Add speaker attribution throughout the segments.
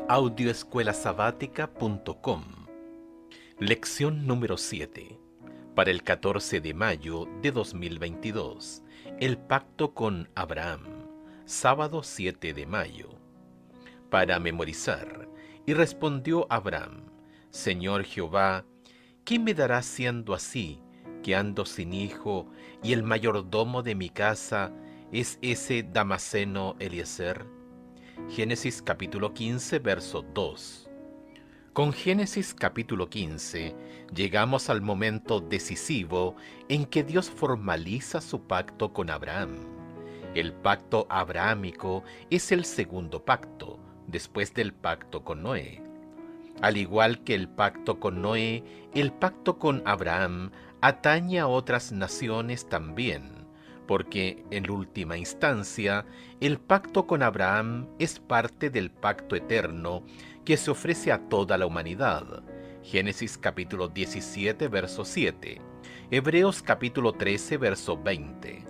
Speaker 1: Audioescuelasabática.com. Lección número 7. Para el 14 de mayo de 2022. El pacto con Abraham. Sábado 7 de mayo. Para memorizar. Y respondió Abraham: Señor Jehová, ¿qué me darás siendo así, que ando sin hijo, y el mayordomo de mi casa es ese Damaseno Eliezer? Génesis capítulo 15, verso 2. Con Génesis capítulo 15 llegamos al momento decisivo en que Dios formaliza su pacto con Abraham. El pacto abrahámico es el segundo pacto, después del pacto con Noé. Al igual que el pacto con Noé, el pacto con Abraham atañe a otras naciones también, porque en última instancia, el pacto con Abraham es parte del pacto eterno que se ofrece a toda la humanidad. Génesis capítulo 17, verso 7. Hebreos capítulo 13, verso 20.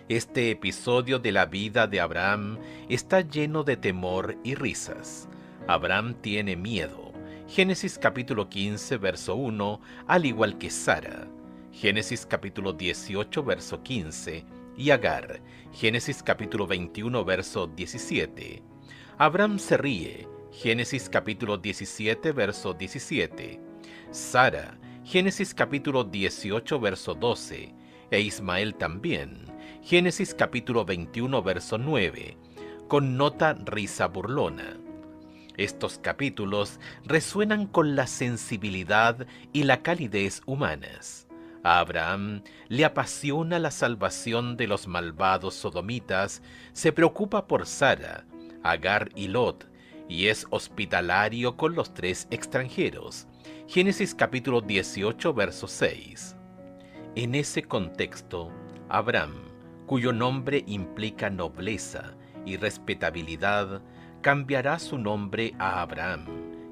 Speaker 1: Este episodio de la vida de Abraham está lleno de temor y risas. Abraham tiene miedo. Génesis capítulo 15, verso 1, al igual que Sara. Génesis capítulo 18, verso 15, y Agar. Génesis capítulo 21, verso 17. Abraham se ríe. Génesis capítulo 17, verso 17. Sara. Génesis capítulo 18, verso 12. E Ismael también. Génesis capítulo 21, verso 9. Connota risa burlona. Estos capítulos resuenan con la sensibilidad y la calidez humanas. A Abraham le apasiona la salvación de los malvados sodomitas, se preocupa por Sara, Agar y Lot, y es hospitalario con los tres extranjeros. Génesis capítulo 18, verso 6. En ese contexto, Abraham, cuyo nombre implica nobleza y respetabilidad, cambiará su nombre a Abraham,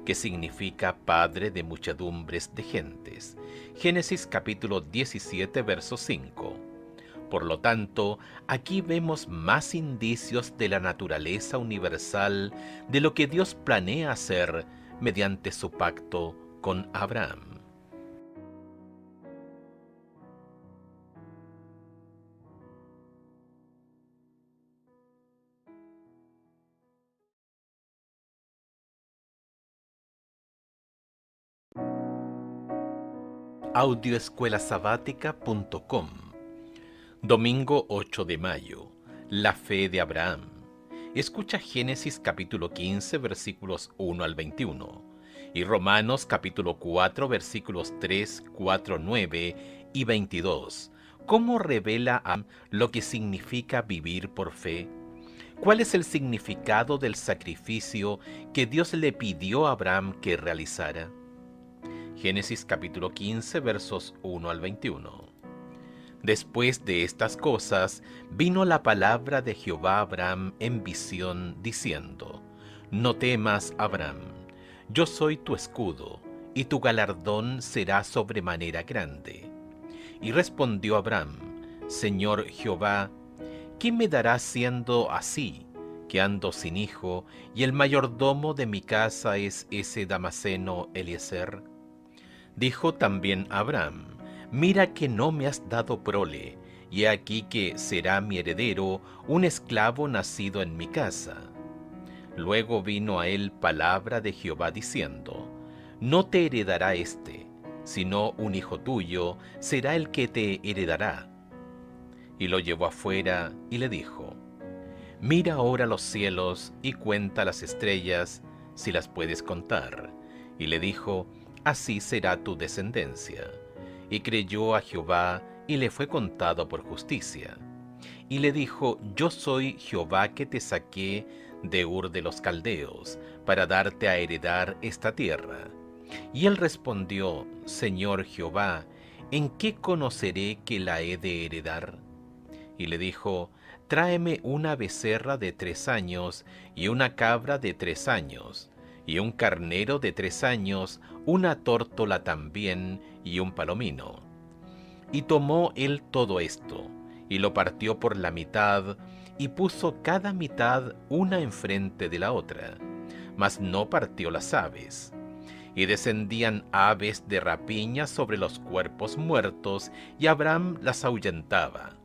Speaker 1: que significa padre de muchedumbres de gentes. Génesis capítulo 17, verso 5. Por lo tanto, aquí vemos más indicios de la naturaleza universal de lo que Dios planea hacer mediante su pacto con Abraham. Audioescuelasabática.com. Domingo 8 de mayo. La fe de Abraham. Escucha Génesis capítulo 15 versículos 1 al 21 y Romanos capítulo 4 versículos 3, 4, 9 y 22. ¿Cómo revela lo que significa vivir por fe? ¿Cuál es el significado del sacrificio que Dios le pidió a Abraham que realizara? Génesis capítulo 15 versos 1 al 21. Después de estas cosas, vino la palabra de Jehová a Abraham en visión, diciendo: No temas, Abraham, yo soy tu escudo, y tu galardón será sobremanera grande. Y respondió Abraham: Señor Jehová, ¿qué me darás siendo así, que ando sin hijo, y el mayordomo de mi casa es ese Damaseno Eliezer? Dijo también Abraham: Mira que no me has dado prole, y he aquí que será mi heredero un esclavo nacido en mi casa. Luego vino a él palabra de Jehová diciendo: No te heredará éste, sino un hijo tuyo será el que te heredará. Y lo llevó afuera y le dijo: Mira ahora los cielos y cuenta las estrellas, si las puedes contar. Y le dijo: Así será tu descendencia. Y creyó a Jehová, y le fue contado por justicia. Y le dijo: Yo soy Jehová que te saqué de Ur de los Caldeos, para darte a heredar esta tierra. Y él respondió: Señor Jehová, ¿en qué conoceré que la he de heredar? Y le dijo: Tráeme una becerra de 3 años, y una cabra de 3 años, y un carnero de 3 años, una tórtola también, y un palomino. Y tomó él todo esto, y lo partió por la mitad, y puso cada mitad una enfrente de la otra. mas no partió las aves. Y descendían aves de rapiña sobre los cuerpos muertos, y Abraham las ahuyentaba.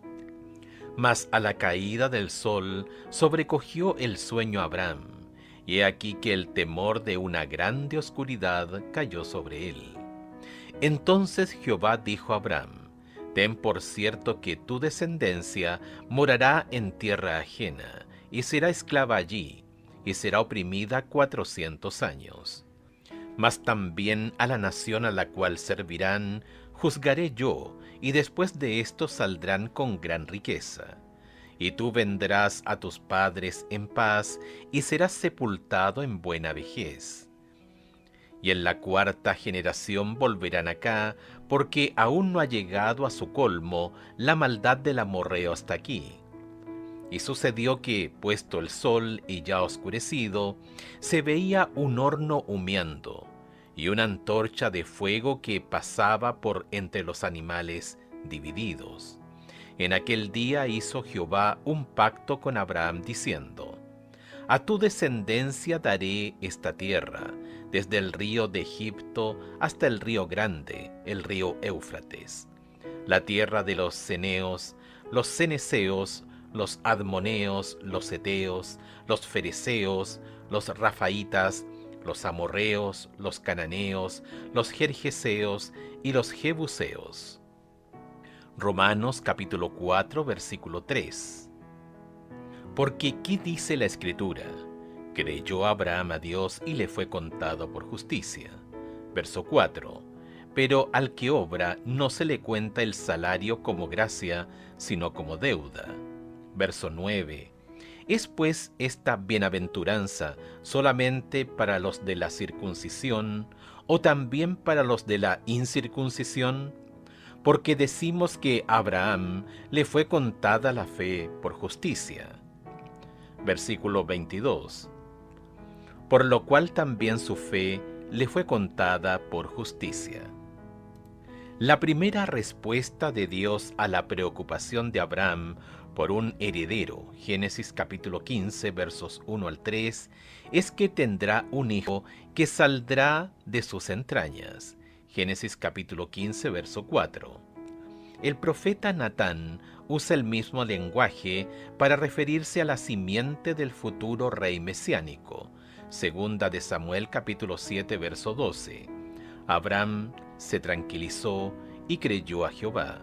Speaker 1: Mas a la caída del sol sobrecogió el sueño a Abraham, y he aquí que el temor de una grande oscuridad cayó sobre él. Entonces Jehová dijo a Abraham: Ten por cierto que tu descendencia morará en tierra ajena, y será esclava allí, y será oprimida 400 años. Mas también a la nación a la cual servirán, juzgaré yo, y después de esto saldrán con gran riqueza. Y tú vendrás a tus padres en paz, y serás sepultado en buena vejez. Y en la cuarta generación volverán acá, porque aún no ha llegado a su colmo la maldad del amorreo hasta aquí. Y sucedió que, puesto el sol y ya oscurecido, se veía un horno humeando, y una antorcha de fuego que pasaba por entre los animales divididos. En aquel día hizo Jehová un pacto con Abraham, diciendo: A tu descendencia daré esta tierra, desde el río de Egipto hasta el río grande, el río Éufrates, la tierra de los ceneos, los ceneseos, los admoneos, los heteos, los fereceos, los rafaitas, los amorreos, los cananeos, los gergeseos y los jebuseos. Romanos capítulo 4, versículo 3. Porque ¿qué dice la Escritura? Creyó Abraham a Dios y le fue contado por justicia. Verso 4. Pero al que obra no se le cuenta el salario como gracia, sino como deuda. Verso 9. ¿Es pues esta bienaventuranza solamente para los de la circuncisión o también para los de la incircuncisión? Porque decimos que a Abraham le fue contada la fe por justicia. Versículo 22. Por lo cual también su fe le fue contada por justicia. La primera respuesta de Dios a la preocupación de Abraham por un heredero, Génesis capítulo 15, versos 1 al 3, es que tendrá un hijo que saldrá de sus entrañas. Génesis capítulo 15, verso 4. El profeta Natán usa el mismo lenguaje para referirse a la simiente del futuro rey mesiánico. Segunda de Samuel capítulo 7, verso 12. Abraham se tranquilizó y creyó a Jehová.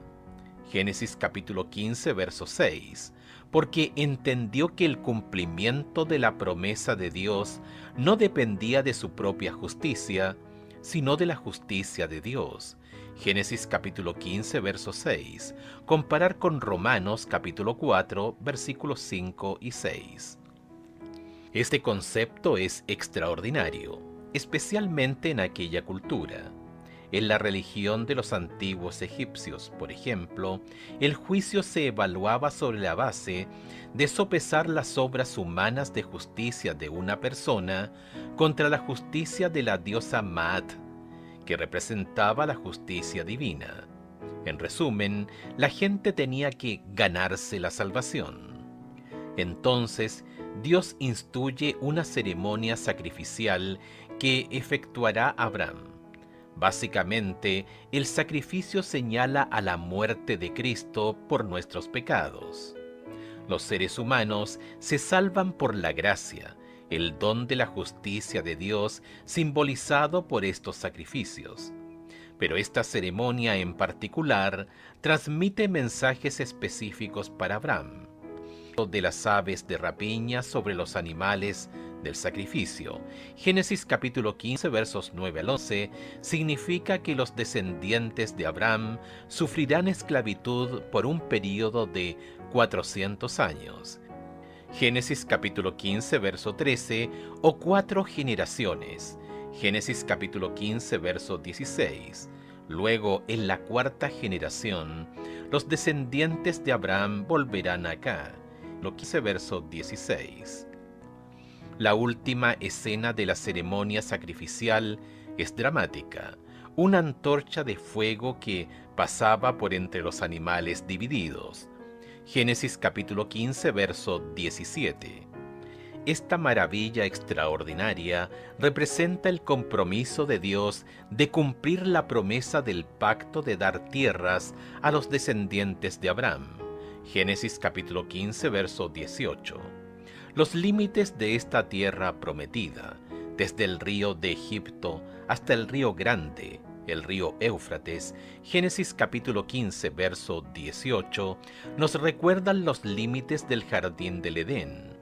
Speaker 1: Génesis capítulo 15, verso 6, porque entendió que el cumplimiento de la promesa de Dios no dependía de su propia justicia, sino de la justicia de Dios. Génesis capítulo 15, verso 6, comparar con Romanos capítulo 4, versículos 5 y 6. Este concepto es extraordinario, especialmente en aquella cultura. En la religión de los antiguos egipcios, por ejemplo, el juicio se evaluaba sobre la base de sopesar las obras humanas de justicia de una persona contra la justicia de la diosa Maat, que representaba la justicia divina. En resumen, la gente tenía que ganarse la salvación. Entonces, Dios instituye una ceremonia sacrificial que efectuará Abraham. Básicamente, el sacrificio señala a la muerte de Cristo por nuestros pecados. Los seres humanos se salvan por la gracia, el don de la justicia de Dios simbolizado por estos sacrificios. Pero esta ceremonia en particular transmite mensajes específicos para Abraham. De las aves de rapiña sobre los animales del sacrificio. Génesis capítulo 15 versos 9 al 11 significa que los descendientes de Abraham sufrirán esclavitud por un período de 400 años. Génesis capítulo 15 verso 13 o 4 generaciones. Génesis capítulo 15 verso 16. Luego, en la cuarta generación, los descendientes de Abraham volverán acá. 15 verso 16. La última escena de la ceremonia sacrificial es dramática. Una antorcha de fuego que pasaba por entre los animales divididos. Génesis capítulo 15 verso 17. Esta maravilla extraordinaria representa el compromiso de Dios de cumplir la promesa del pacto de dar tierras a los descendientes de Abraham. Génesis capítulo 15, verso 18. Los límites de esta tierra prometida, desde el río de Egipto hasta el río Grande, el río Éufrates, Génesis capítulo 15, verso 18, nos recuerdan los límites del jardín del Edén.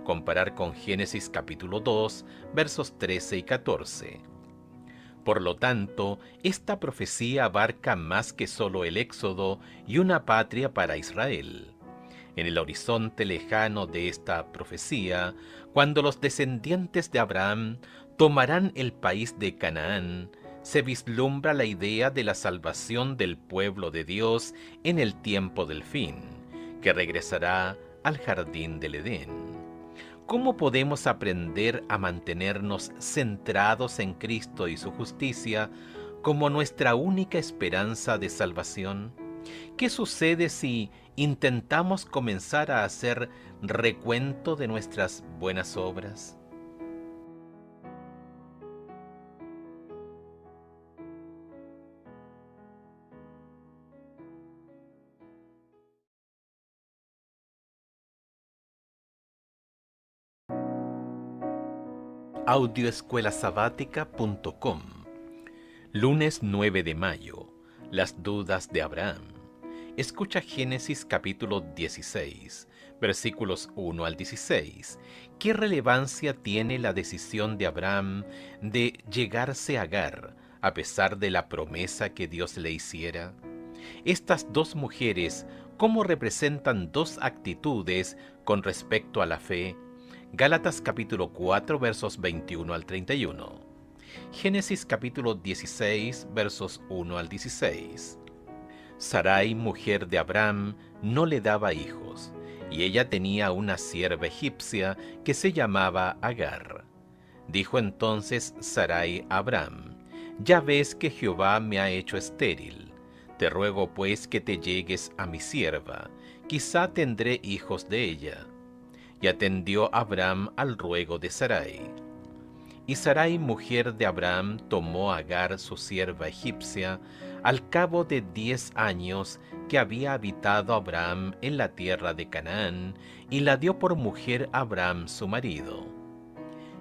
Speaker 1: Comparar con Génesis capítulo 2, versos 13 y 14. Por lo tanto, esta profecía abarca más que solo el éxodo y una patria para Israel. En el horizonte lejano de esta profecía, cuando los descendientes de Abraham tomarán el país de Canaán, se vislumbra la idea de la salvación del pueblo de Dios en el tiempo del fin, que regresará al jardín del Edén. ¿Cómo podemos aprender a mantenernos centrados en Cristo y su justicia como nuestra única esperanza de salvación? ¿Qué sucede si intentamos comenzar a hacer recuento de nuestras buenas obras? Audioescuelasabática.com. Lunes 9 de mayo. Las dudas de Abraham. Escucha Génesis capítulo 16, versículos 1 al 16. ¿Qué relevancia tiene la decisión de Abraham de llegarse a Agar, a pesar de la promesa que Dios le hiciera? Estas dos mujeres, ¿cómo representan dos actitudes con respecto a la fe? Gálatas capítulo 4, versos 21 al 31. Génesis capítulo 16, versos 1 al 16. Sarai, mujer de Abraham, no le daba hijos, y ella tenía una sierva egipcia que se llamaba Agar. Dijo entonces Sarai a Abraham: «Ya ves que Jehová me ha hecho estéril. Te ruego pues que te llegues a mi sierva, quizá tendré hijos de ella». Y atendió Abraham al ruego de Sarai. Y Sarai, mujer de Abraham, tomó a Agar, su sierva egipcia, al cabo de 10 años que había habitado Abraham en la tierra de Canaán, y la dio por mujer a Abraham su marido.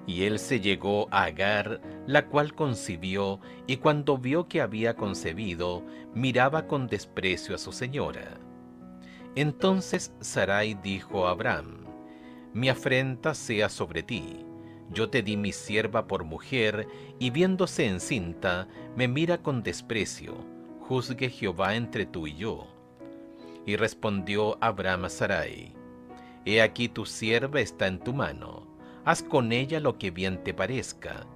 Speaker 1: Y él se llegó a Agar, la cual concibió, y cuando vio que había concebido, miraba con desprecio a su señora. Entonces Sarai dijo a Abraham: «Mi afrenta sea sobre ti. Yo te di mi sierva por mujer, y viéndose encinta, me mira con desprecio. Juzgue Jehová entre tú y yo». Y respondió Abraham a Sarai: «He aquí tu sierva está en tu mano. Haz con ella lo que bien te parezca».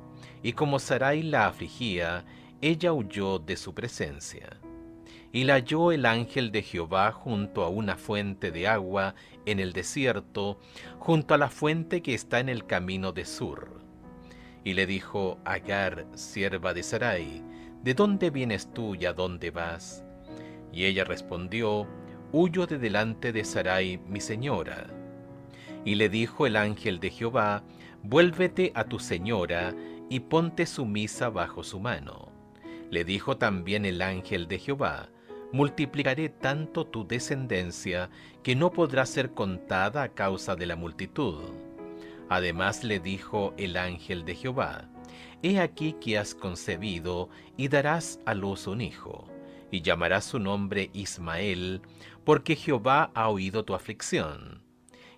Speaker 1: Y como Sarai la afligía, ella huyó de su presencia. Y la halló el ángel de Jehová junto a una fuente de agua en el desierto, junto a la fuente que está en el camino de Sur. Y le dijo: «Agar, sierva de Sarai, ¿de dónde vienes tú y a dónde vas?». Y ella respondió: «Huyo de delante de Sarai, mi señora». Y le dijo el ángel de Jehová: «Vuélvete a tu señora y ponte sumisa bajo su mano». Le dijo también el ángel de Jehová: «Multiplicaré tanto tu descendencia que no podrá ser contada a causa de la multitud». Además le dijo el ángel de Jehová: «He aquí que has concebido y darás a luz un hijo, y llamarás su nombre Ismael, porque Jehová ha oído tu aflicción.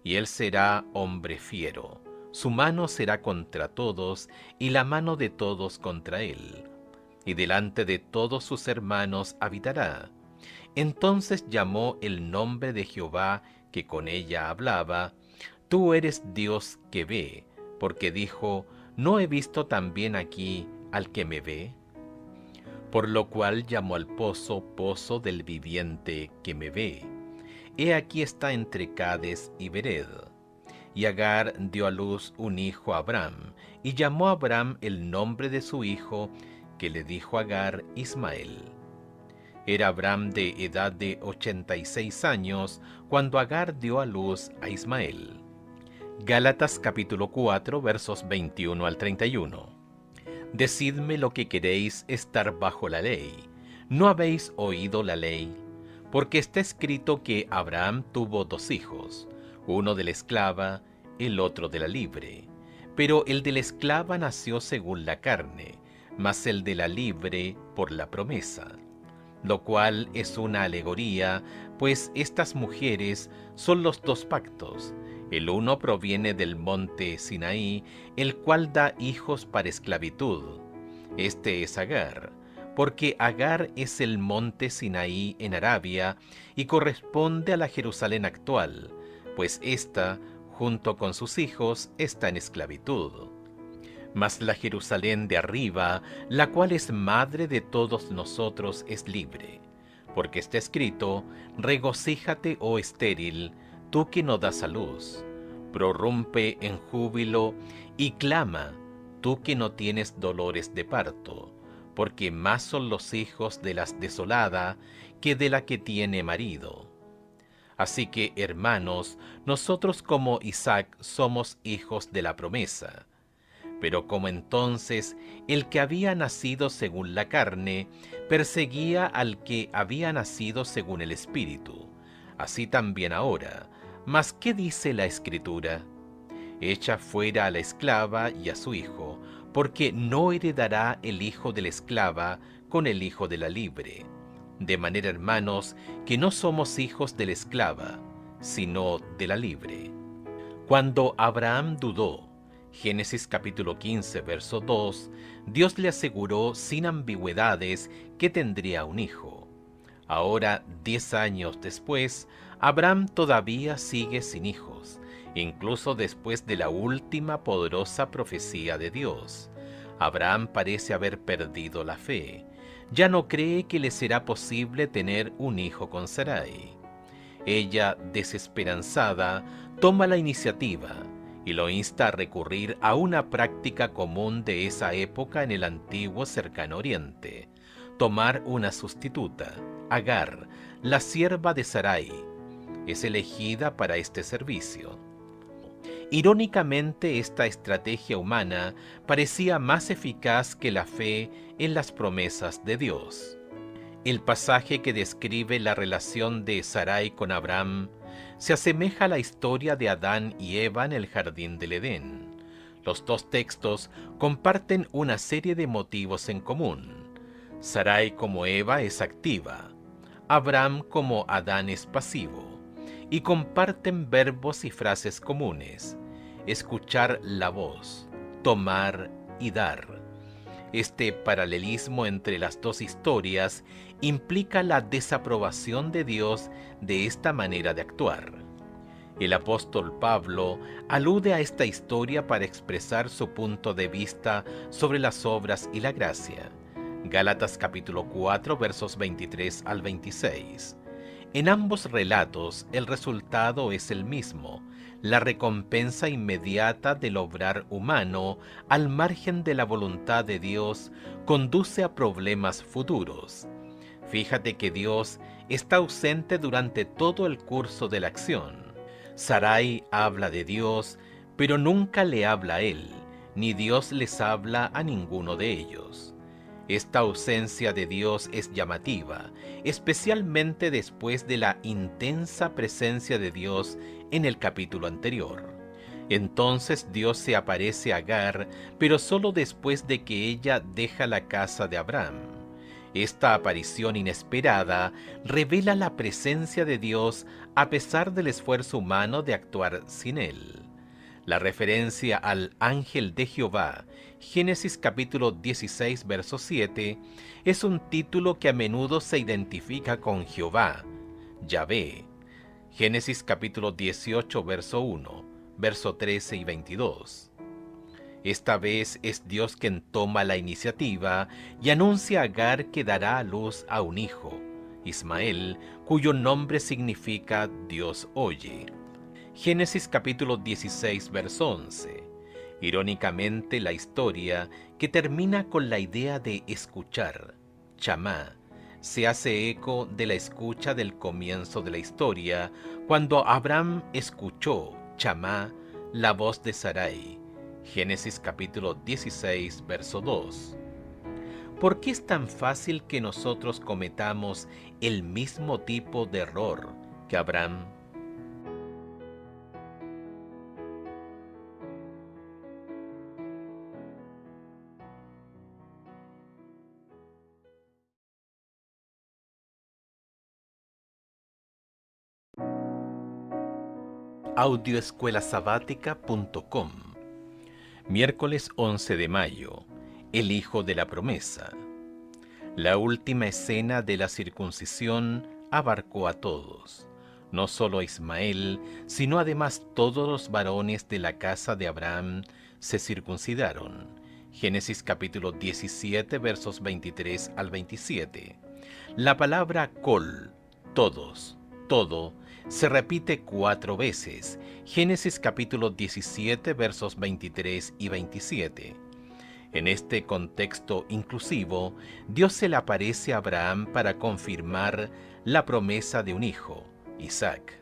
Speaker 1: Y él será hombre fiero, su mano será contra todos, y la mano de todos contra él, y delante de todos sus hermanos habitará». Entonces llamó el nombre de Jehová que con ella hablaba: «Tú eres Dios que ve», porque dijo: «¿No he visto también aquí al que me ve?». Por lo cual llamó al pozo, pozo del viviente que me ve. He aquí está entre Cades y Bered. Y Agar dio a luz un hijo a Abraham, y llamó a Abraham el nombre de su hijo, que le dijo Agar, Ismael. Era Abraham de edad de 86 años cuando Agar dio a luz a Ismael. Gálatas capítulo 4 versos 21 al 31. Decidme lo que queréis estar bajo la ley. ¿No habéis oído la ley? Porque está escrito que Abraham tuvo 2 hijos, uno de la esclava, el otro de la libre. Pero el de la esclava nació según la carne, mas el de la libre por la promesa. Lo cual es una alegoría, pues estas mujeres son los 2 pactos. El uno proviene del monte Sinaí, el cual da hijos para esclavitud. Este es Agar, porque Agar es el monte Sinaí en Arabia y corresponde a la Jerusalén actual, pues ésta, junto con sus hijos, está en esclavitud. Mas la Jerusalén de arriba, la cual es madre de todos nosotros, es libre. Porque está escrito, regocíjate, oh estéril, tú que no das a luz. Prorrumpe en júbilo y clama, tú que no tienes dolores de parto, porque más son los hijos de la desolada que de la que tiene marido. Así que, hermanos, nosotros como Isaac somos hijos de la promesa. Pero como entonces el que había nacido según la carne perseguía al que había nacido según el Espíritu, así también ahora. Mas ¿qué dice la Escritura? Echa fuera a la esclava y a su hijo, porque no heredará el hijo de la esclava con el hijo de la libre. De manera, hermanos, que no somos hijos de la esclava, sino de la libre. Cuando Abraham dudó, Génesis capítulo 15, verso 2, Dios le aseguró sin ambigüedades que tendría un hijo. Ahora, 10 años después, Abraham todavía sigue sin hijos, incluso después de la última poderosa profecía de Dios. Abraham parece haber perdido la fe. Ya no cree que le será posible tener un hijo con Sarai. Ella, desesperanzada, toma la iniciativa y lo insta a recurrir a una práctica común de esa época en el antiguo cercano oriente: tomar una sustituta. Agar, la sierva de Sarai, es elegida para este servicio. Irónicamente, esta estrategia humana parecía más eficaz que la fe en las promesas de Dios. El pasaje que describe la relación de Sarai con Abraham se asemeja a la historia de Adán y Eva en el jardín del Edén. Los 2 textos comparten una serie de motivos en común. Sarai como Eva es activa, Abraham como Adán es pasivo, y comparten verbos y frases comunes: escuchar la voz, tomar y dar. Este paralelismo entre las 2 historias implica la desaprobación de Dios de esta manera de actuar. El apóstol Pablo alude a esta historia para expresar su punto de vista sobre las obras y la gracia. Gálatas capítulo 4 versos 23 al 26. En ambos relatos el resultado es el mismo: la recompensa inmediata del obrar humano al margen de la voluntad de Dios conduce a problemas futuros. Fíjate que Dios está ausente durante todo el curso de la acción. Sarai habla de Dios, pero nunca le habla a él, ni Dios les habla a ninguno de ellos. Esta ausencia de Dios es llamativa, especialmente después de la intensa presencia de Dios en el capítulo anterior. Entonces Dios se aparece a Agar, pero solo después de que ella deja la casa de Abraham. Esta aparición inesperada revela la presencia de Dios a pesar del esfuerzo humano de actuar sin él. La referencia al ángel de Jehová, Génesis capítulo 16, verso 7, es un título que a menudo se identifica con Jehová, Yahvé. Génesis capítulo 18, verso 1, verso 13 y 22. Esta vez es Dios quien toma la iniciativa y anuncia a Agar que dará a luz a un hijo, Ismael, cuyo nombre significa Dios oye. Génesis capítulo 16, verso 11. Irónicamente, la historia, que termina con la idea de escuchar, chamá, se hace eco de la escucha del comienzo de la historia, cuando Abraham escuchó, chamá, la voz de Sarai. Génesis capítulo 16, verso 2. ¿Por qué es tan fácil que nosotros cometamos el mismo tipo de error que Abraham? Audioescuelasabática.com. Miércoles 11 de mayo. El hijo de la promesa. La última escena de la circuncisión abarcó a todos, no solo a Ismael, sino además todos los varones de la casa de Abraham se circuncidaron. Génesis capítulo 17 versos 23 al 27. La palabra kol, todos, todo, se repite 4 veces. Génesis capítulo 17 versos 23 y 27. En este contexto inclusivo, Dios se le aparece a Abraham para confirmar la promesa de un hijo, Isaac.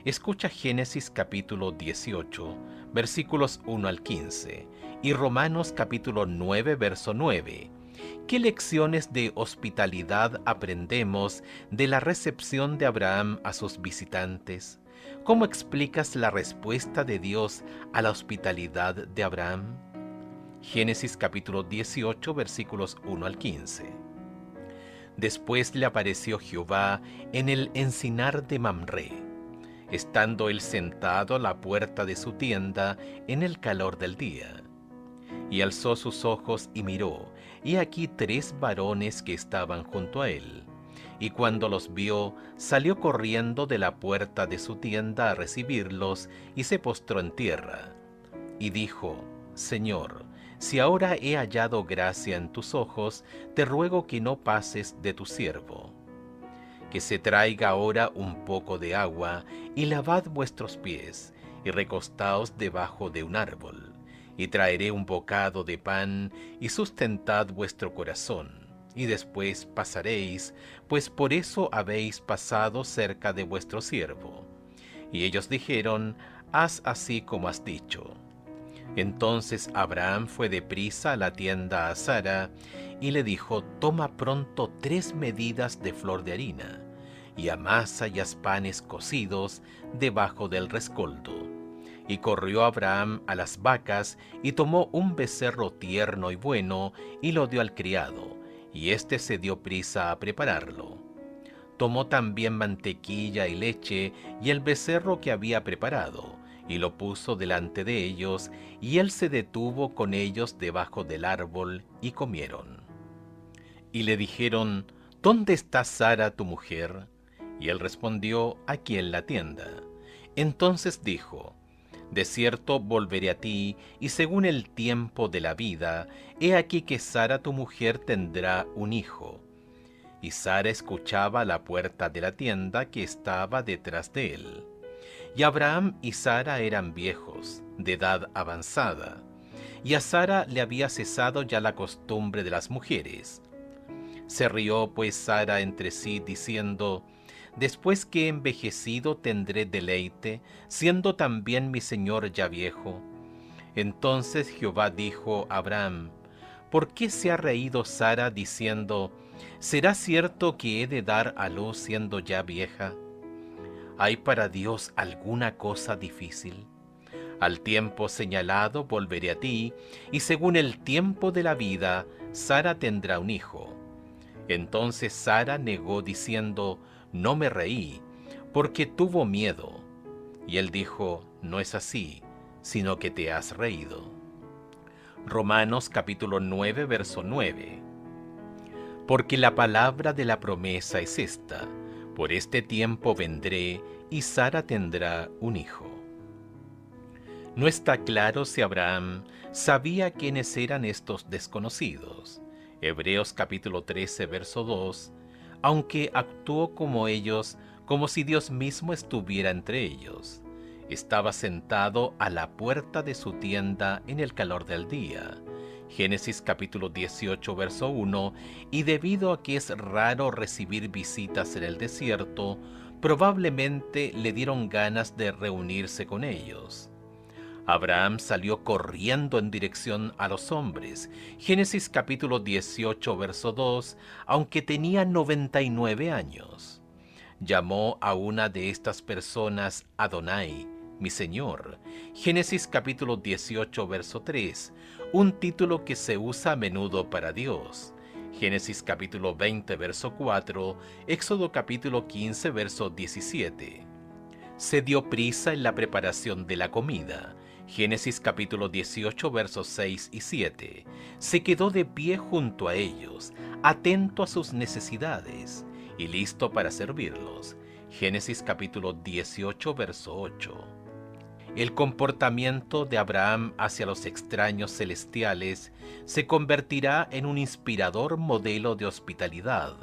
Speaker 1: Escucha Génesis capítulo 18, versículos 1 al 15, y Romanos capítulo 9, verso 9. ¿Qué lecciones de hospitalidad aprendemos de la recepción de Abraham a sus visitantes? ¿Cómo explicas la respuesta de Dios a la hospitalidad de Abraham? Génesis capítulo 18 versículos 1 al 15. Después le apareció Jehová en el encinar de Mamré, estando él sentado a la puerta de su tienda en el calor del día. Y alzó sus ojos y miró, y aquí 3 varones que estaban junto a él. Y cuando los vio, salió corriendo de la puerta de su tienda a recibirlos, y se postró en tierra. Y dijo: Señor, si ahora he hallado gracia en tus ojos, te ruego que no pases de tu siervo. Que se traiga ahora un poco de agua, y lavad vuestros pies, y recostaos debajo de un árbol, y traeré un bocado de pan, y sustentad vuestro corazón, y después pasaréis, pues por eso habéis pasado cerca de vuestro siervo. Y ellos dijeron: Haz así como has dicho. Entonces Abraham fue deprisa a la tienda a Sara y le dijo: Toma pronto 3 medidas de flor de harina, y amasa y haz panes cocidos debajo del rescoldo. Y corrió Abraham a las vacas, y tomó un becerro tierno y bueno, y lo dio al criado, y éste se dio prisa a prepararlo. Tomó también mantequilla y leche, y el becerro que había preparado, y lo puso delante de ellos, y él se detuvo con ellos debajo del árbol, y comieron. Y le dijeron: ¿Dónde está Sara tu mujer? Y él respondió: Aquí en la tienda. Entonces dijo: De cierto volveré a ti, y según el tiempo de la vida, he aquí que Sara tu mujer tendrá un hijo. Y Sara escuchaba a la puerta de la tienda que estaba detrás de él. Y Abraham y Sara eran viejos, de edad avanzada, y a Sara le había cesado ya la costumbre de las mujeres. Se rió pues Sara entre sí, diciendo: Después que he envejecido tendré deleite, siendo también mi señor ya viejo. Entonces Jehová dijo a Abraham: ¿Por qué se ha reído Sara diciendo: ¿Será cierto que he de dar a luz siendo ya vieja? ¿Hay para Dios alguna cosa difícil? Al tiempo señalado volveré a ti, y según el tiempo de la vida, Sara tendrá un hijo. Entonces Sara negó diciendo: No me reí, porque tuvo miedo. Y él dijo: No es así, sino que te has reído. Romanos capítulo 9, verso 9. Porque la palabra de la promesa es esta: Por este tiempo vendré, y Sara tendrá un hijo. No está claro si Abraham sabía quiénes eran estos desconocidos. Hebreos capítulo 13, verso 2, aunque actuó como ellos, como si Dios mismo estuviera entre ellos. Estaba sentado a la puerta de su tienda en el calor del día. Génesis capítulo 18, verso 1, y debido a que es raro recibir visitas en el desierto, probablemente le dieron ganas de reunirse con ellos. Abraham salió corriendo en dirección a los hombres. Génesis capítulo 18, verso 2, aunque tenía 99 años. Llamó a una de estas personas Adonai, mi Señor. Génesis capítulo 18, verso 3, un título que se usa a menudo para Dios. Génesis capítulo 20, verso 4, Éxodo capítulo 15, verso 17. Se dio prisa en la preparación de la comida. Génesis capítulo 18, versos 6 y 7. Se quedó de pie junto a ellos, atento a sus necesidades y listo para servirlos. Génesis capítulo 18, verso 8. El comportamiento de Abraham hacia los extraños celestiales se convertirá en un inspirador modelo de hospitalidad.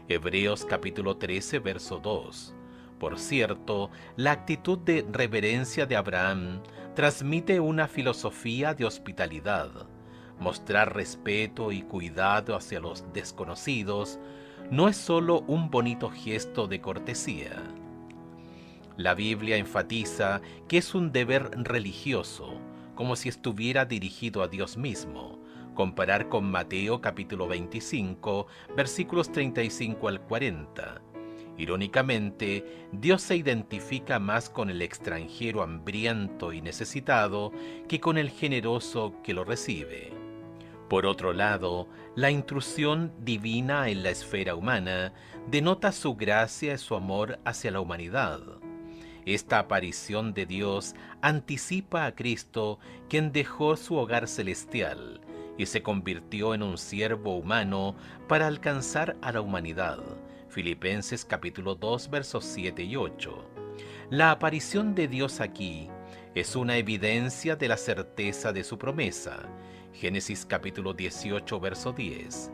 Speaker 1: Hebreos capítulo 13, verso 2. Por cierto, la actitud de reverencia de Abraham transmite una filosofía de hospitalidad. Mostrar respeto y cuidado hacia los desconocidos no es solo un bonito gesto de cortesía. La Biblia enfatiza que es un deber religioso, como si estuviera dirigido a Dios mismo. Comparar con Mateo capítulo 25, versículos 35 al 40. Irónicamente, Dios se identifica más con el extranjero hambriento y necesitado que con el generoso que lo recibe. Por otro lado, la intrusión divina en la esfera humana denota su gracia y su amor hacia la humanidad. Esta aparición de Dios anticipa a Cristo, quien dejó su hogar celestial y se convirtió en un siervo humano para alcanzar a la humanidad. Filipenses capítulo 2, versos 7 y 8. La aparición de Dios aquí es una evidencia de la certeza de su promesa. Génesis capítulo 18, verso 10.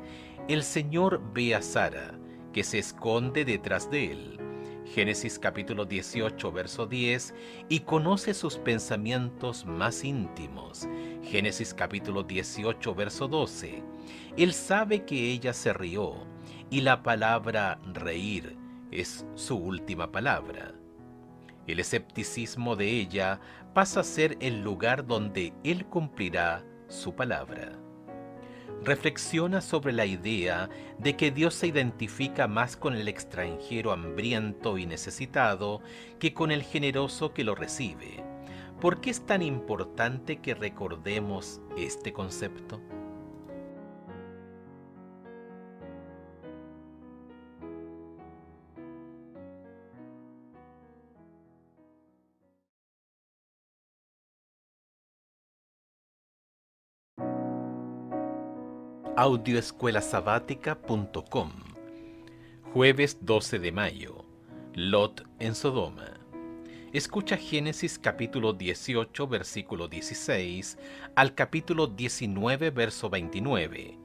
Speaker 1: El Señor ve a Sara, que se esconde detrás de él. Génesis capítulo 18, verso 10, y conoce sus pensamientos más íntimos. Génesis capítulo 18, verso 12. Él sabe que ella se rió, y la palabra reír es su última palabra. El escepticismo de ella pasa a ser el lugar donde Él cumplirá su palabra. Reflexiona sobre la idea de que Dios se identifica más con el extranjero hambriento y necesitado que con el generoso que lo recibe. ¿Por qué es tan importante que recordemos este concepto? Audioescuelasabática.com. Jueves 12 de mayo. Lot en Sodoma. Escucha Génesis capítulo 18, versículo 16 al capítulo 19, verso 29.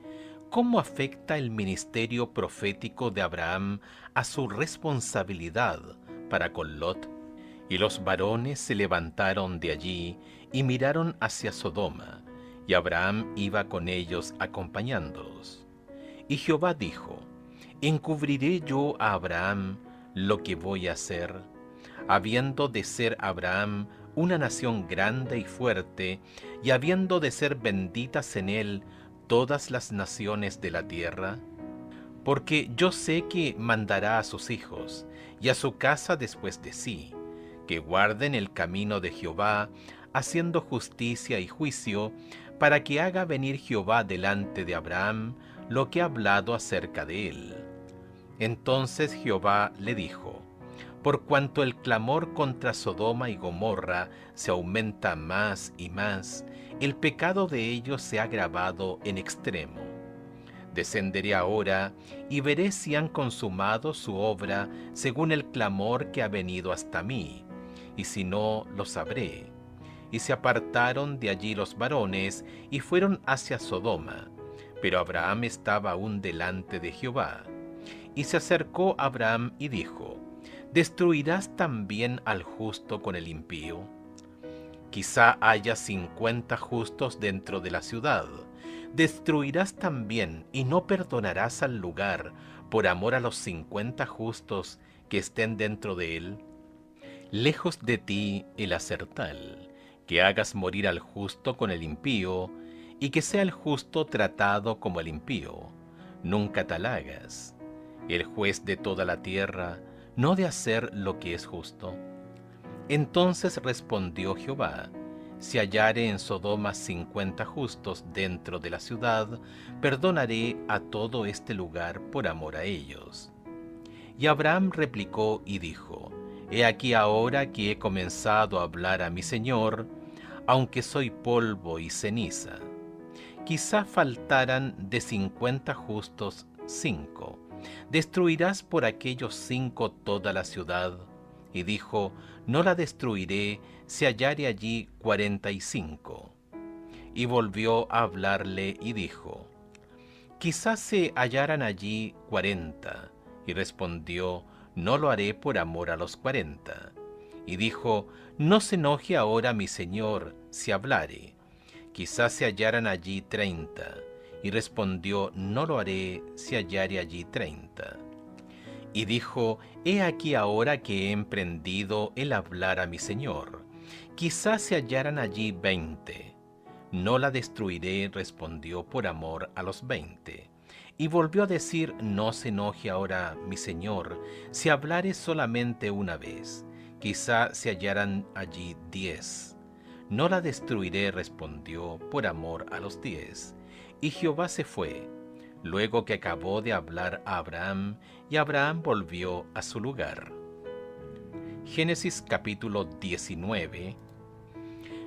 Speaker 1: ¿Cómo afecta el ministerio profético de Abraham a su responsabilidad para con Lot? Y los varones se levantaron de allí y miraron hacia Sodoma, y Abraham iba con ellos acompañándolos. Y Jehová dijo: ¿encubriré yo a Abraham lo que voy a hacer? Habiendo de ser Abraham una nación grande y fuerte, y habiendo de ser benditas en él todas las naciones de la tierra. Porque yo sé que mandará a sus hijos y a su casa después de sí, que guarden el camino de Jehová, haciendo justicia y juicio, para que haga venir Jehová delante de Abraham lo que ha hablado acerca de él. Entonces Jehová le dijo: por cuanto el clamor contra Sodoma y Gomorra se aumenta más y más, el pecado de ellos se ha agravado en extremo. Descenderé ahora y veré si han consumado su obra según el clamor que ha venido hasta mí, y si no, lo sabré. Y se apartaron de allí los varones y fueron hacia Sodoma, pero Abraham estaba aún delante de Jehová. Y se acercó Abraham y dijo: ¿destruirás también al justo con el impío? Quizá haya 50 justos dentro de la ciudad. ¿Destruirás también y no perdonarás al lugar por amor a los 50 justos que estén dentro de él? Lejos de ti el hacer tal, que hagas morir al justo con el impío, y que sea el justo tratado como el impío. Nunca tal hagas. El juez de toda la tierra, ¿no de hacer lo que es justo? Entonces respondió Jehová: si hallare en Sodoma 50 justos dentro de la ciudad, perdonaré a todo este lugar por amor a ellos. Y Abraham replicó y dijo: he aquí ahora que he comenzado a hablar a mi señor, aunque soy polvo y ceniza. Quizá faltaran de 50 justos 5. ¿Destruirás por aquellos 5 toda la ciudad? Y dijo: no la destruiré si hallare allí 45. Y volvió a hablarle y dijo: quizás se hallaran allí 40. Y respondió: no lo haré por amor a los 40. Y dijo: no se enoje ahora mi señor si hablare. Quizás se hallaran allí 30. Y respondió: no lo haré si hallare allí 30. Y dijo: he aquí ahora que he emprendido el hablar a mi señor. Quizás se hallaran allí 20. No la destruiré, respondió, por amor a los 20. Y volvió a decir: no se enoje ahora mi señor, si hablare solamente una vez. Quizá se hallaran allí 10. No la destruiré, respondió, por amor a los 10. Y Jehová se fue, luego que acabó de hablar a Abraham, y Abraham volvió a su lugar. Génesis capítulo 19.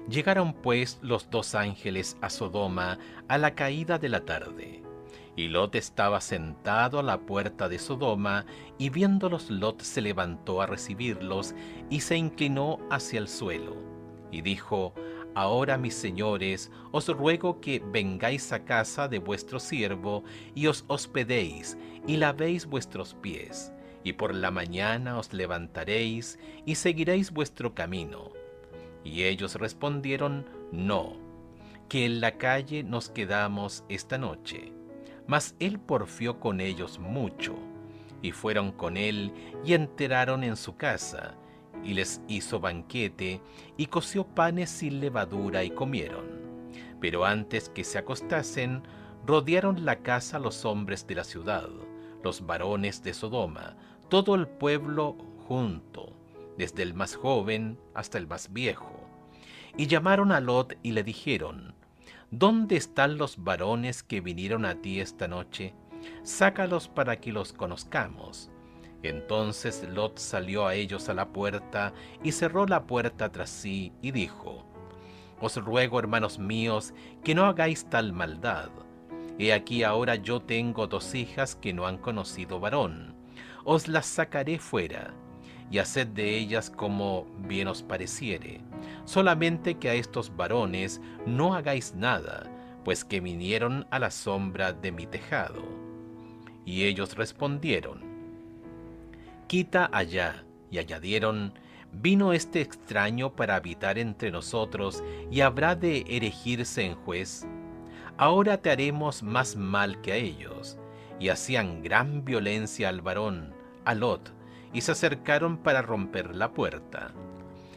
Speaker 1: Llegaron pues los 2 ángeles a Sodoma a la caída de la tarde. Y Lot estaba sentado a la puerta de Sodoma, y viéndolos Lot se levantó a recibirlos, y se inclinó hacia el suelo, y dijo: ahora, mis señores, os ruego que vengáis a casa de vuestro siervo, y os hospedéis, y lavéis vuestros pies, y por la mañana os levantaréis, y seguiréis vuestro camino. Y ellos respondieron: no, que en la calle nos quedamos esta noche. Mas él porfió con ellos mucho, y fueron con él, y entraron en su casa, y les hizo banquete, y coció panes sin levadura, y comieron. Pero antes que se acostasen, rodearon la casa los hombres de la ciudad, los varones de Sodoma, todo el pueblo junto, desde el más joven hasta el más viejo. Y llamaron a Lot y le dijeron: ¿dónde están los varones que vinieron a ti esta noche? Sácalos para que los conozcamos. Entonces Lot salió a ellos a la puerta, y cerró la puerta tras sí, y dijo: os ruego, hermanos míos, que no hagáis tal maldad. He aquí ahora yo tengo 2 hijas que no han conocido varón. Os las sacaré fuera, y haced de ellas como bien os pareciere. Solamente que a estos varones no hagáis nada, pues que vinieron a la sombra de mi tejado. Y ellos respondieron: quita allá. Y añadieron: vino este extraño para habitar entre nosotros, y habrá de erigirse en juez. Ahora te haremos más mal que a ellos. Y hacían gran violencia al varón, a Lot, y se acercaron para romper la puerta.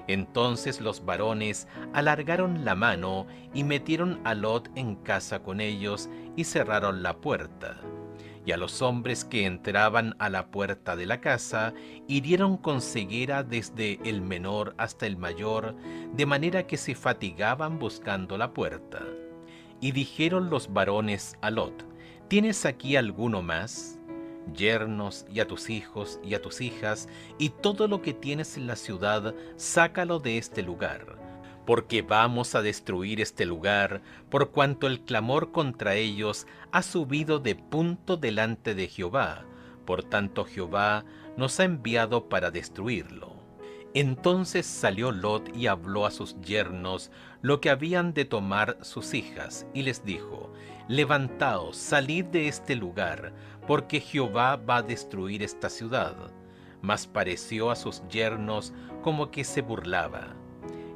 Speaker 1: Entonces los varones alargaron la mano y metieron a Lot en casa con ellos, y cerraron la puerta. Y a los hombres que entraban a la puerta de la casa hirieron con ceguera desde el menor hasta el mayor, de manera que se fatigaban buscando la puerta. Y dijeron los varones a Lot: ¿tienes aquí alguno más? Yernos, y a tus hijos y a tus hijas, y todo lo que tienes en la ciudad, sácalo de este lugar, porque vamos a destruir este lugar, por cuanto el clamor contra ellos ha subido de punto delante de Jehová. Por tanto Jehová nos ha enviado para destruirlo. Entonces salió Lot y habló a sus yernos lo que habían de tomar sus hijas, y les dijo: levantaos, salid de este lugar, porque Jehová va a destruir esta ciudad. Mas pareció a sus yernos como que se burlaba.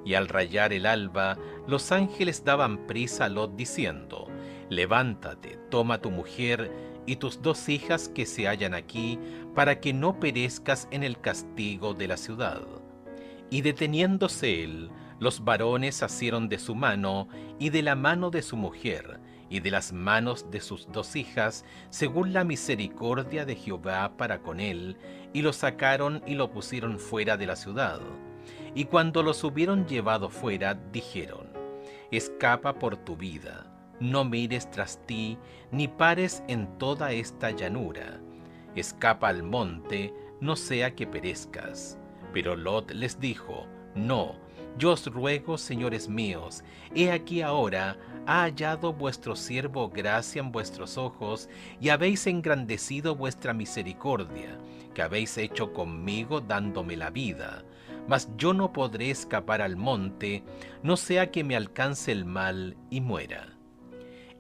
Speaker 1: Y al rayar el alba, los ángeles daban prisa a Lot diciendo: levántate, toma tu mujer y tus 2 hijas que se hallan aquí, para que no perezcas en el castigo de la ciudad. Y deteniéndose él, Los varones asieron de su mano y de la mano de su mujer y de las manos de sus 2 hijas, según la misericordia de Jehová para con él, y lo sacaron y lo pusieron fuera de la ciudad. Y cuando los hubieron llevado fuera, dijeron: escapa por tu vida, no mires tras ti, ni pares en toda esta llanura. Escapa al monte, no sea que perezcas. Pero Lot les dijo: no, yo os ruego, señores míos, he aquí ahora ha hallado vuestro siervo gracia en vuestros ojos, y habéis engrandecido vuestra misericordia, que habéis hecho conmigo dándome la vida. Mas yo no podré escapar al monte, no sea que me alcance el mal y muera.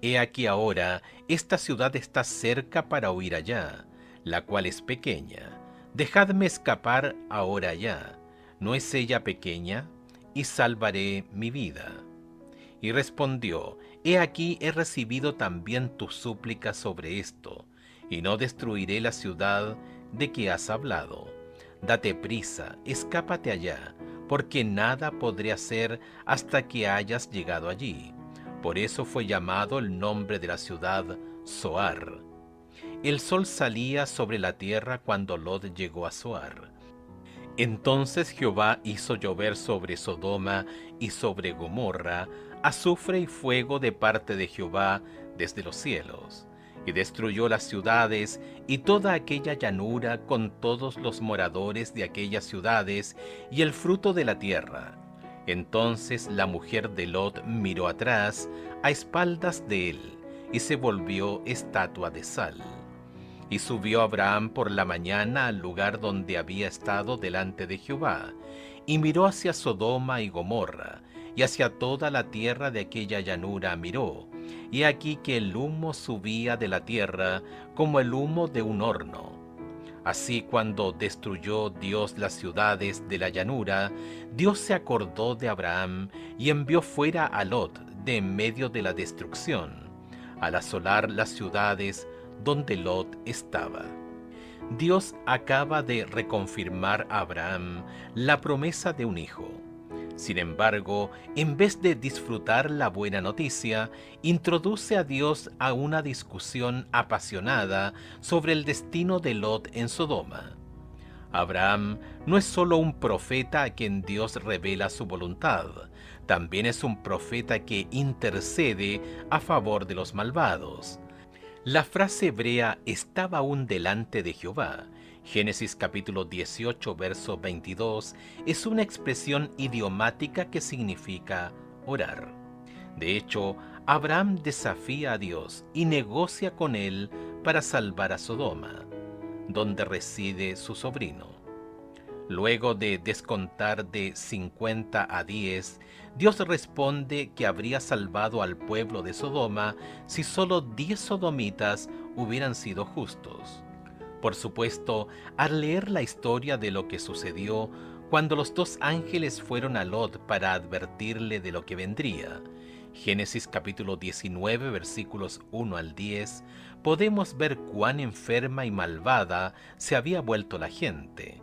Speaker 1: He aquí ahora, esta ciudad está cerca para huir allá, la cual es pequeña. Dejadme escapar ahora allá. ¿No es ella pequeña? Y salvaré mi vida. Y respondió: he aquí he recibido también tu súplica sobre esto, y no destruiré la ciudad de que has hablado. Date prisa, escápate allá, porque nada podré hacer hasta que hayas llegado allí. Por eso fue llamado el nombre de la ciudad Zoar. El sol salía sobre la tierra cuando Lot llegó a Zoar. Entonces Jehová hizo llover sobre Sodoma y sobre Gomorra azufre y fuego de parte de Jehová desde los cielos, y destruyó las ciudades y toda aquella llanura con todos los moradores de aquellas ciudades y el fruto de la tierra. Entonces la mujer de Lot miró atrás, a espaldas de él, y se volvió estatua de sal. Y subió Abraham por la mañana al lugar donde había estado delante de Jehová, y miró hacia Sodoma y Gomorra, y hacia toda la tierra de aquella llanura miró, y aquí que el humo subía de la tierra como el humo de un horno. Así cuando destruyó Dios las ciudades de la llanura, Dios se acordó de Abraham y envió fuera a Lot de en medio de la destrucción, al asolar las ciudades donde Lot estaba. Dios acaba de reconfirmar a Abraham la promesa de un hijo. Sin embargo, en vez de disfrutar la buena noticia, introduce a Dios a una discusión apasionada sobre el destino de Lot en Sodoma. Abraham no es solo un profeta a quien Dios revela su voluntad, también es un profeta que intercede a favor de los malvados. La frase hebrea estaba aún delante de Jehová. Génesis capítulo 18, verso 22, es una expresión idiomática que significa orar. De hecho, Abraham desafía a Dios y negocia con él para salvar a Sodoma, donde reside su sobrino. Luego de descontar de 50 a 10, Dios responde que habría salvado al pueblo de Sodoma si solo 10 sodomitas hubieran sido justos. Por supuesto, al leer la historia de lo que sucedió cuando los 2 ángeles fueron a Lot para advertirle de lo que vendría, Génesis capítulo 19 versículos 1 al 10, podemos ver cuán enferma y malvada se había vuelto la gente.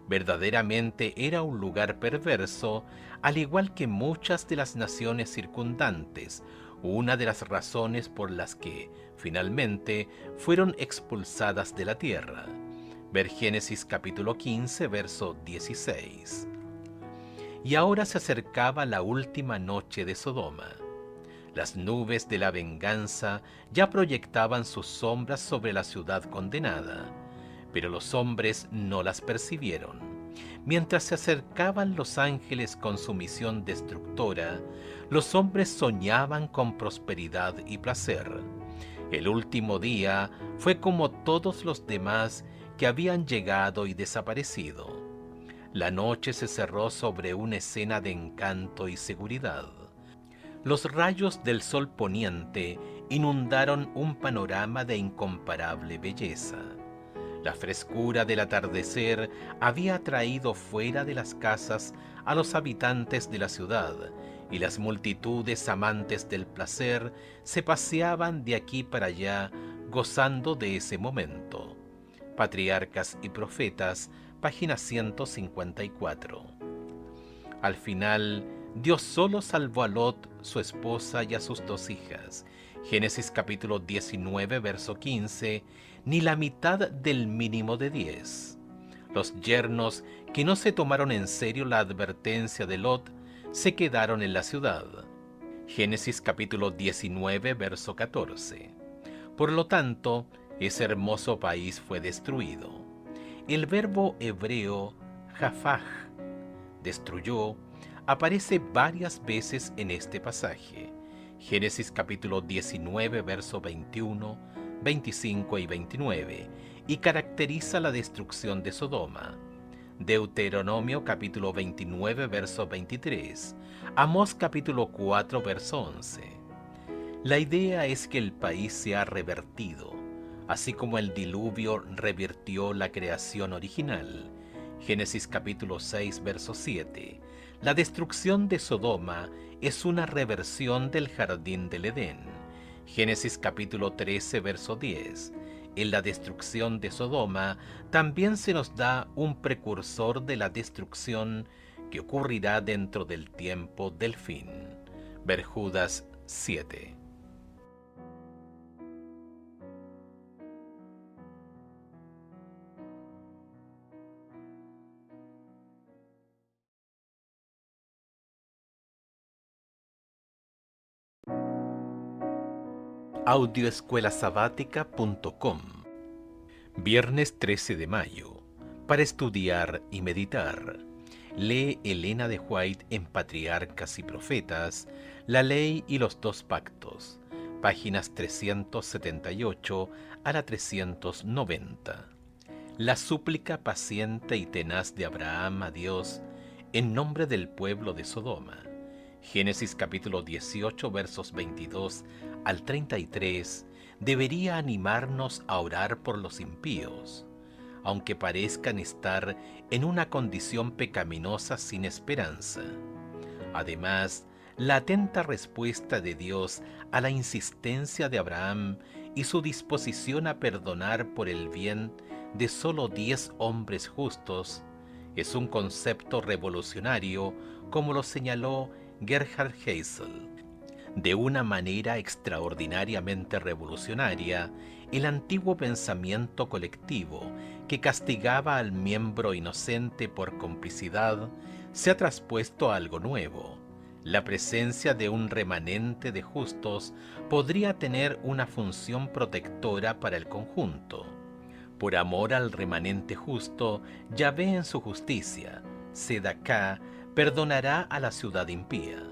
Speaker 1: Verdaderamente era un lugar perverso, al igual que muchas de las naciones circundantes, una de las razones por las que, finalmente, fueron expulsadas de la tierra. Ver Génesis capítulo 15, verso 16. Y ahora se acercaba la última noche de Sodoma. Las nubes de la venganza ya proyectaban sus sombras sobre la ciudad condenada, pero los hombres no las percibieron. Mientras se acercaban los ángeles con su misión destructora, los hombres soñaban con prosperidad y placer. El último día fue como todos los demás que habían llegado y desaparecido. La noche se cerró sobre una escena de encanto y seguridad. Los rayos del sol poniente inundaron un panorama de incomparable belleza. La frescura del atardecer había traído fuera de las casas a los habitantes de la ciudad, y las multitudes amantes del placer se paseaban de aquí para allá gozando de ese momento. Patriarcas y Profetas, página 154. Al final, Dios solo salvó a Lot, su esposa y a sus 2 hijas. Génesis capítulo 19, verso 15, ni la mitad del mínimo de 10. Los yernos que no se tomaron en serio la advertencia de Lot se quedaron en la ciudad. Génesis capítulo 19, verso 14. Por lo tanto, ese hermoso país fue destruido. El verbo hebreo jafaj, destruyó, aparece varias veces en este pasaje. Génesis capítulo 19, verso 21, 25 y 29, y caracteriza la destrucción de Sodoma. Deuteronomio capítulo 29, verso 23, Amós capítulo 4, verso 11. La idea es que el país se ha revertido, así como el diluvio revirtió la creación original. Génesis capítulo 6, verso 7. La destrucción de Sodoma es una reversión del jardín del Edén. Génesis capítulo 13, verso 10. En la destrucción de Sodoma también se nos da un precursor de la destrucción que ocurrirá dentro del tiempo del fin. Ver Judas 7. Audioescuelasabática.com. Viernes 13 de mayo. Para estudiar y meditar. Lee Elena de White en Patriarcas y Profetas, la Ley y los dos Pactos, páginas 378 a la 390. La súplica paciente y tenaz de Abraham a Dios en nombre del pueblo de Sodoma. Génesis capítulo 18, versos 22 al 33, debería animarnos a orar por los impíos, aunque parezcan estar en una condición pecaminosa sin esperanza. Además, la atenta respuesta de Dios a la insistencia de Abraham y su disposición a perdonar por el bien de solo 10 hombres justos es un concepto revolucionario, como lo señaló Gerhard Heysel. De una manera extraordinariamente revolucionaria, el antiguo pensamiento colectivo que castigaba al miembro inocente por complicidad se ha traspuesto a algo nuevo. La presencia de un remanente de justos podría tener una función protectora para el conjunto. Por amor al remanente justo, Yahvé en su justicia, Sedaká, perdonará a la ciudad impía.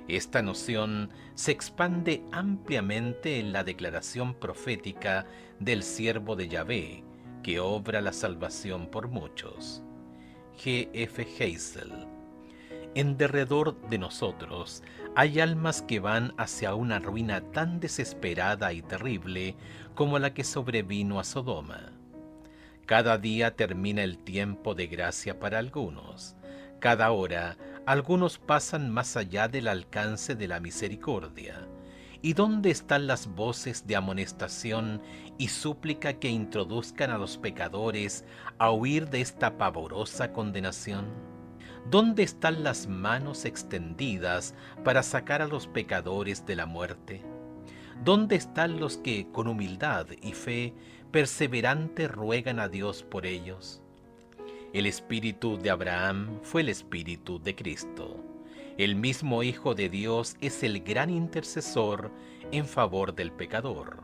Speaker 1: Esta noción se expande ampliamente en la declaración profética del siervo de Yahvé, que obra la salvación por muchos. G. F. Heysel. En derredor de nosotros hay almas que van hacia una ruina tan desesperada y terrible como la que sobrevino a Sodoma. Cada día termina el tiempo de gracia para algunos. Cada hora, algunos pasan más allá del alcance de la misericordia. ¿Y dónde están las voces de amonestación y súplica que introduzcan a los pecadores a huir de esta pavorosa condenación? ¿Dónde están las manos extendidas para sacar a los pecadores de la muerte? ¿Dónde están los que, con humildad y fe perseverante, ruegan a Dios por ellos? El espíritu de Abraham fue el espíritu de Cristo. El mismo Hijo de Dios es el gran intercesor en favor del pecador.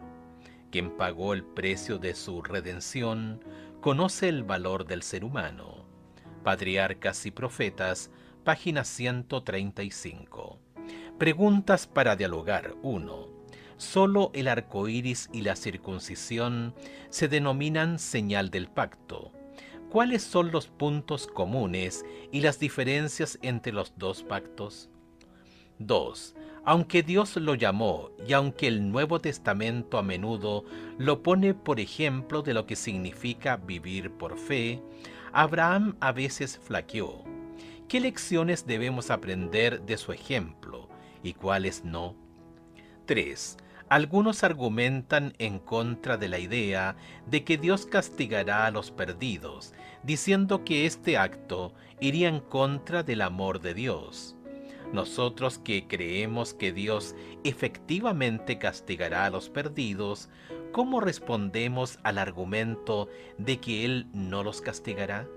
Speaker 1: Quien pagó el precio de su redención conoce el valor del ser humano. Patriarcas y Profetas, página 135. Preguntas para dialogar. 1. Solo el arco iris y la circuncisión se denominan señal del pacto. ¿Cuáles son los puntos comunes y las diferencias entre los dos pactos? 2. Aunque Dios lo llamó y aunque el Nuevo Testamento a menudo lo pone por ejemplo de lo que significa vivir por fe, Abraham a veces flaqueó. ¿Qué lecciones debemos aprender de su ejemplo y cuáles no? 3. Algunos argumentan en contra de la idea de que Dios castigará a los perdidos, diciendo que este acto iría en contra del amor de Dios. Nosotros que creemos que Dios efectivamente castigará a los perdidos, ¿cómo respondemos al argumento de que Él no los castigará?